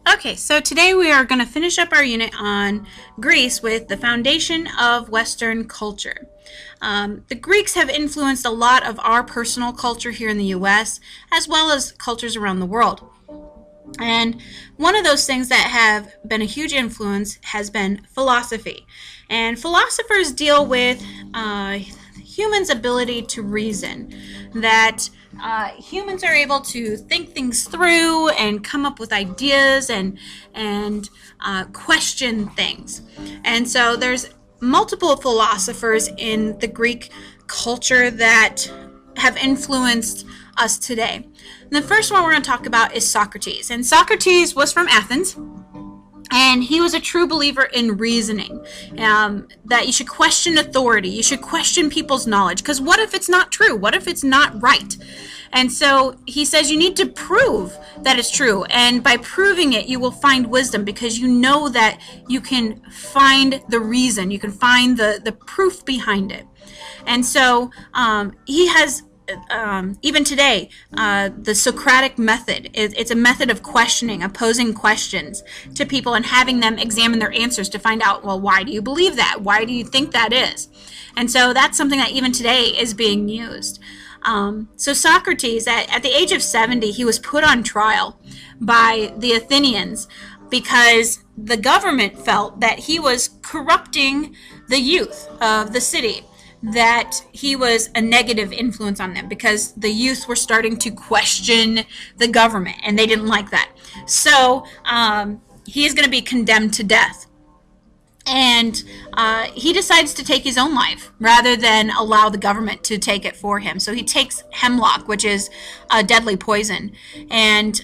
Okay, so today we are going to finish up our unit on Greece with the foundation of Western culture. The Greeks have influenced a lot of our personal culture here in the US, as well as cultures around the world. And one of those things that have been a huge influence has been philosophy. And philosophers deal with humans' ability to reason, that humans are able to think things through and come up with ideas and question things. And so there's multiple philosophers in the Greek culture that have influenced us today. And the first one we're going to talk about is Socrates. And Socrates was from Athens, and he was a true believer in reasoning, that you should question authority, you should question people's knowledge, because what if it's not true? What if it's not right? And so he says you need to prove that it's true, and by proving it you will find wisdom, because you know that you can find the reason, you can find the proof behind it. And so he has even today, the Socratic method, it's a method of questioning, of posing questions to people and having them examine their answers to find out, well, why do you believe that? Why do you think that is? And so that's something that even today is being used. So Socrates, at the age of 70, he was put on trial by the Athenians because the government felt that he was corrupting the youth of the city, that he was a negative influence on them because the youth were starting to question the government and they didn't like that. So he is going to be condemned to death. And he decides to take his own life rather than allow the government to take it for him. So he takes hemlock, which is a deadly poison. And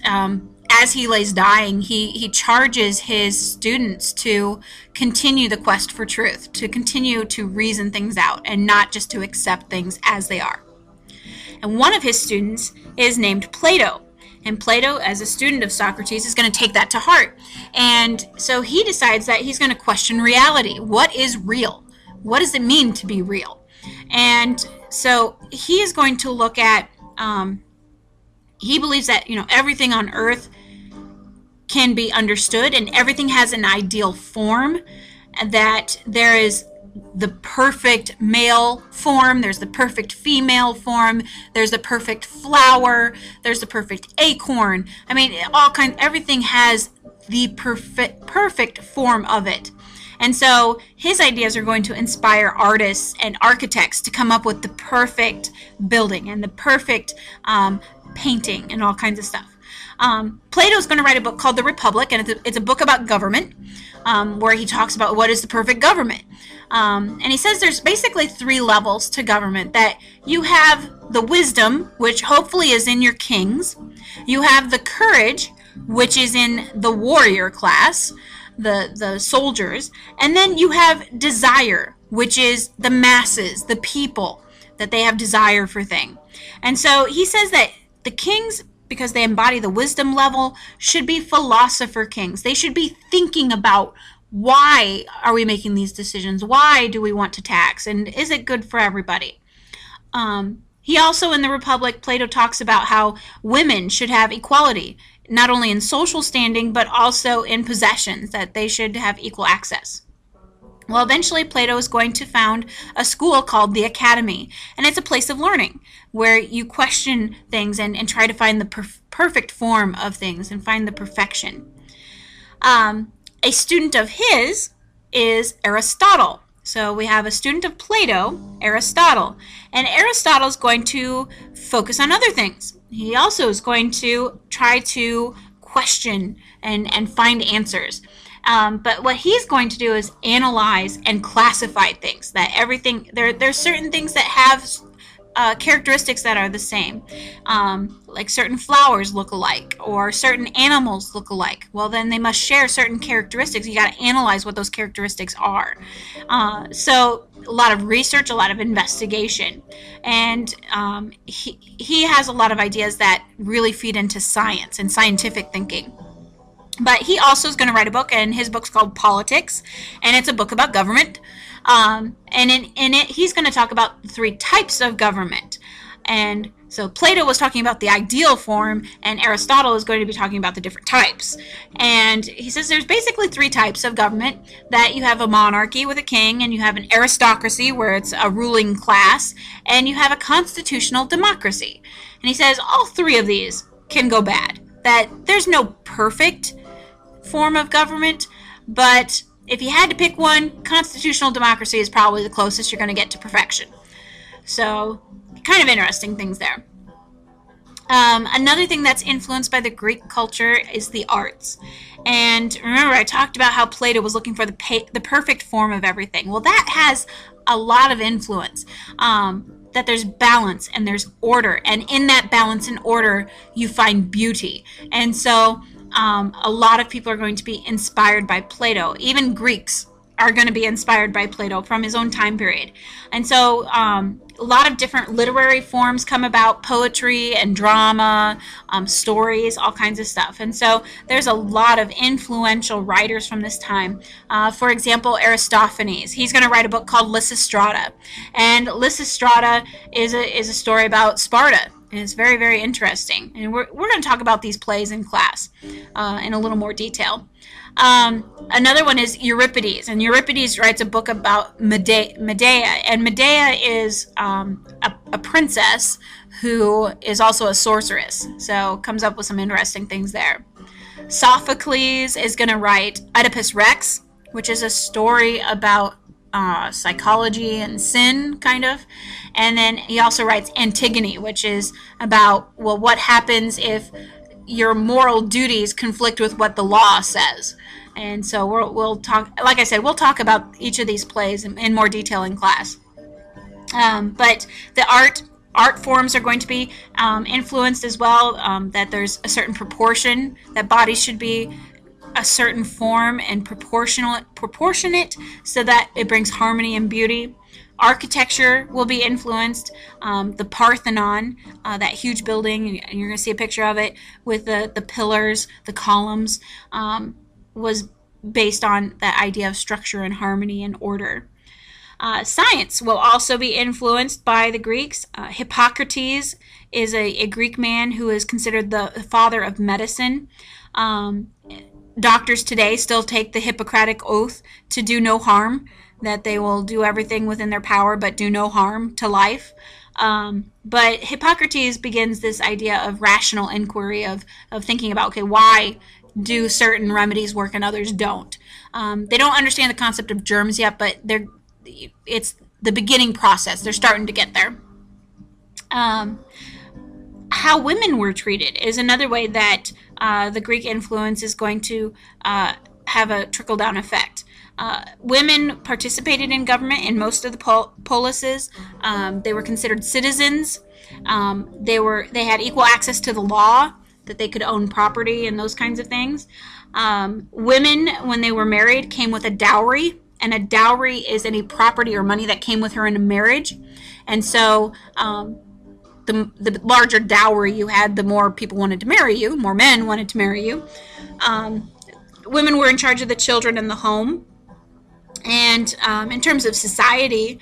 as he lays dying, he charges his students to continue the quest for truth, to continue to reason things out, and not just to accept things as they are. And one of his students is named Plato. And Plato, as a student of Socrates, is going to take that to heart. And so he decides that he's going to question reality. What is real? What does it mean to be real? And so he is going to look at, he believes that, everything on earth can be understood and everything has an ideal form, that there is the perfect male form, there's the perfect female form, there's the perfect flower, there's the perfect acorn. I mean, everything has the perfect form of it. And so his ideas are going to inspire artists and architects to come up with the perfect building and the perfect painting and all kinds of stuff. Plato's going to write a book called The Republic, and it's a book about government, where he talks about what is the perfect government. And he says there's basically 3 levels to government, that you have the wisdom, which hopefully is in your kings. You have the courage, which is in the warrior class, the soldiers. And then you have desire, which is the masses, the people, that they have desire for things. And so he says that the kings, because they embody the wisdom level, should be philosopher kings. They should be thinking about, why are we making these decisions? Why do we want to tax? And is it good for everybody? He also, in the Republic, Plato talks about how women should have equality, not only in social standing, but also in possessions, that they should have equal access. Well, eventually Plato is going to found a school called the Academy, and it's a place of learning where you question things and try to find the perfect form of things and find the perfection. A student of his is Aristotle. So we have a student of Plato, Aristotle, and Aristotle is going to focus on other things. He also is going to try to question and find answers. But what he's going to do is analyze and classify things. That everything, there's certain things that have characteristics that are the same. Like certain flowers look alike, or certain animals look alike. Well, then they must share certain characteristics. You got to analyze what those characteristics are. So a lot of research, a lot of investigation. And he has a lot of ideas that really feed into science and scientific thinking. But he also is going to write a book, and his book's called Politics, and it's a book about government. And in it, he's going to talk about 3 types of government. And So Plato was talking about the ideal form, and Aristotle is going to be talking about the different types. And he says there's basically three types of government: that you have a monarchy with a king, and you have an aristocracy where it's a ruling class, and you have a constitutional democracy. And he says all three of these can go bad. That there's no perfect form of government, but if you had to pick one, constitutional democracy is probably the closest you're going to get to perfection. So, kind of interesting things there. Another thing that's influenced by the Greek culture is the arts. And remember, I talked about how Plato was looking for the perfect form of everything. Well, that has a lot of influence. That there's balance and there's order. And in that balance and order, you find beauty. And so, a lot of people are going to be inspired by Plato. Even Greeks are going to be inspired by Plato from his own time period. And so a lot of different literary forms come about: poetry and drama, stories, all kinds of stuff. And so there's a lot of influential writers from this time. For example, Aristophanes. He's going to write a book called Lysistrata. And Lysistrata is a story about Sparta. And it's very, very interesting. And we're going to talk about these plays in class in a little more detail. Another one is Euripides, and Euripides writes a book about Medea, and Medea is a princess who is also a sorceress, so comes up with some interesting things there. Sophocles is going to write Oedipus Rex, which is a story about psychology and sin, kind of. And then he also writes Antigone, which is about, well, what happens if your moral duties conflict with what the law says. And so we'll talk, like I said, we'll talk about each of these plays in more detail in class. But the art forms are going to be influenced as well, that there's a certain proportion, that bodies should be a certain form and proportionate so that it brings harmony and beauty. Architecture will be influenced. The Parthenon, that huge building, and you're going to see a picture of it with the pillars, the columns, was based on that idea of structure and harmony and order. Science will also be influenced by the Greeks. Hippocrates is a Greek man who is considered the father of medicine. Doctors today still take the Hippocratic Oath to do no harm, that they will do everything within their power but do no harm to life. But Hippocrates begins this idea of rational inquiry, of thinking about, okay, why do certain remedies work and others don't? They don't understand the concept of germs yet, but it's the beginning process. They're starting to get there. How women were treated is another way that the Greek influence is going to have a trickle-down effect. Women participated in government in most of the polises. They were considered citizens. They had equal access to the law, that they could own property and those kinds of things. Women, when they were married, came with a dowry, and a dowry is any property or money that came with her in a marriage. And so the larger dowry you had, the more people wanted to marry you, more men wanted to marry you. Women were in charge of the children in the home. And in terms of society,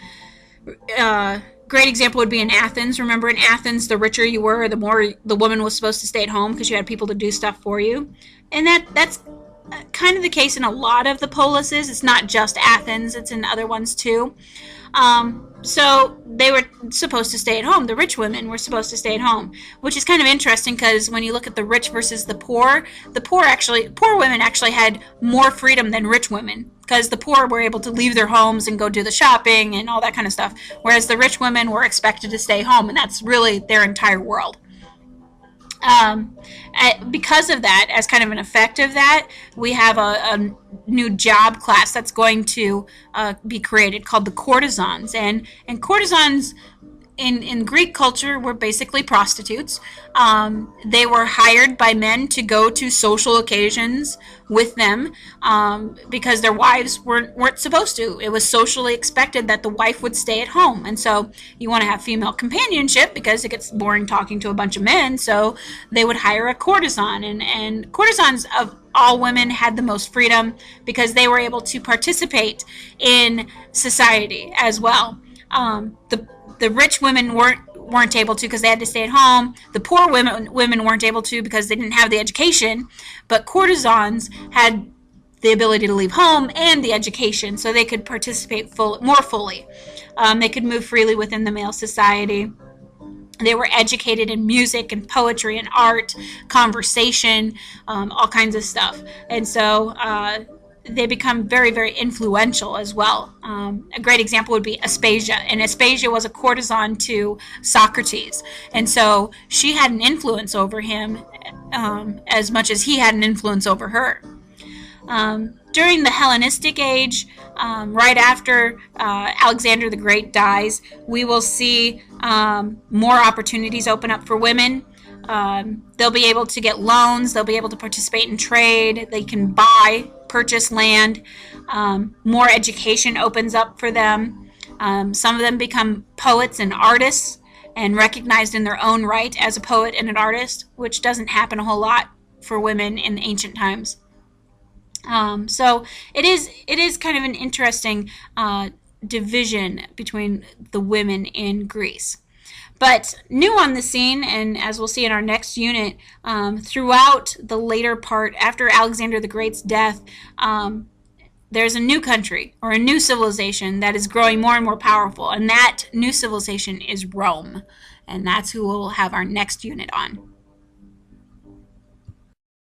great example would be in Athens. Remember, in Athens, the richer you were, the more the woman was supposed to stay at home because you had people to do stuff for you. And that's kind of the case in a lot of the polises. It's not just Athens, it's in other ones too. So they were supposed to stay at home. The rich women were supposed to stay at home, which is kind of interesting because when you look at the rich versus the poor women actually had more freedom than rich women, because the poor were able to leave their homes and go do the shopping and all that kind of stuff, whereas the rich women were expected to stay home, and that's really their entire world. Because of that, as kind of an effect of that, we have a new job class that's going to be created called the courtesans. And courtesans in Greek culture were basically prostitutes. They were hired by men to go to social occasions with them because their wives weren't supposed to. It was socially expected that the wife would stay at home. And so you want to have female companionship because it gets boring talking to a bunch of men. So they would hire a courtesan. And courtesans of all women had the most freedom because they were able to participate in society as well. The rich women weren't able to because they had to stay at home. The poor women weren't able to because they didn't have the education. But courtesans had the ability to leave home and the education, so they could participate more fully. They could move freely within the male society. They were educated in music and poetry and art, conversation, all kinds of stuff. And so they become very, very influential as well. A great example would be Aspasia. And Aspasia was a courtesan to Socrates. And so she had an influence over him as much as he had an influence over her. During the Hellenistic age, right after Alexander the Great dies, we will see more opportunities open up for women. They'll be able to get loans, they'll be able to participate in trade, they can purchase land, more education opens up for them. Some of them become poets and artists and recognized in their own right as a poet and an artist, which doesn't happen a whole lot for women in ancient times. So it is kind of an interesting division between the women in Greece. But new on the scene, and as we'll see in our next unit, throughout the later part, after Alexander the Great's death, there's a new country or a new civilization that is growing more and more powerful, and that new civilization is Rome. And that's who we'll have our next unit on.